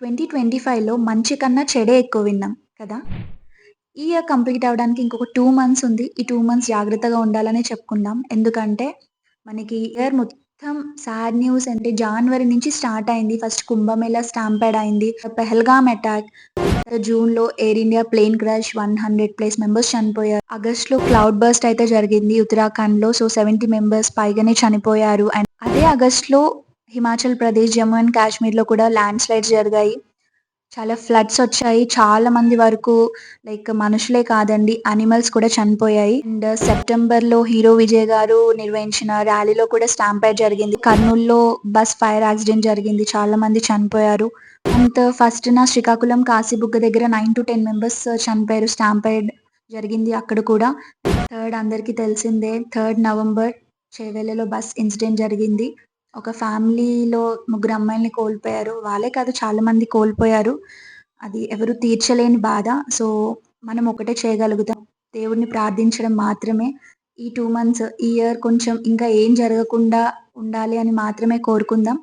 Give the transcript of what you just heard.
2025లో మంచి కన్నా చెడే ఎక్కువ విన్నాం కదా! ఈ ఇయర్ కంప్లీట్ అవ్వడానికి ఇంకొక 2 మంత్స్ ఉంది. ఈ 2 మంత్స్ జాగ్రత్తగా ఉండాలనే చెప్పుకుందాం. ఎందుకంటే మనకి ఇయర్ మొత్తం సాడ్ న్యూస్ అంటే జాన్వరి నుంచి స్టార్ట్ అయింది. ఫస్ట్ కుంభమేళా స్టాంపేడ్ అయింది. పెహల్గామ్ అటాక్, జూన్‌లో Air India plane crash 100+ members చనిపోయారు. ఆగస్ట్‌లో క్లౌడ్ బర్స్ట్ అయితే జరిగింది ఉత్తరాఖండ్‌లో. సో, 70 మెంబర్స్ పైగానే చనిపోయారు. అండ్ అదే ఆగస్ట్‌లో హిమాచల్ ప్రదేశ్, జమ్మూ అండ్ కాశ్మీర్‌లో కూడా ల్యాండ్ స్లైడ్స్ జరిగాయి. చాలా ఫ్లడ్స్ వచ్చాయి. చాలా మంది వరకు లైక్ మనుషులే కాదండి, యానిమల్స్ కూడా చనిపోయాయి. అండ్ సెప్టెంబర్‌లో హీరో విజయ్ గారు నిర్వహించిన ర్యాలీలో కూడా స్టాంపేడ్ జరిగింది. కర్నూల్‌లో బస్ ఫైర్ యాక్సిడెంట్ జరిగింది. చాలా మంది చనిపోయారు. అండ్ ఫస్ట్‌న శ్రీకాకుళం కాశీబుగ్గ దగ్గర 9-10 మెంబర్స్ చనిపోయారు. స్టాంపేడ్ జరిగింది అక్కడ కూడా. థర్డ్ అందరికీ తెలిసిందే. 3 నవంబర్ చేవెళ్లలో బస్ ఇన్సిడెంట్ జరిగింది. ఒక ఫ్యామిలీలో ముగ్గురు అమ్మాయిల్ని కోల్పోయారు. వాళ్ళే కాదు చాలా మంది కోల్పోయారు. అది ఎవరు తీర్చలేని బాధ. సో, మనం ఒకటే చేయగలుగుతాం. దేవుడిని ప్రార్థించడం మాత్రమే. ఈ 2 మంత్స్, ఈ ఇయర్ కొంచెం ఇంకా ఏం జరగకుండా ఉండాలి అని మాత్రమే కోరుకుందాం.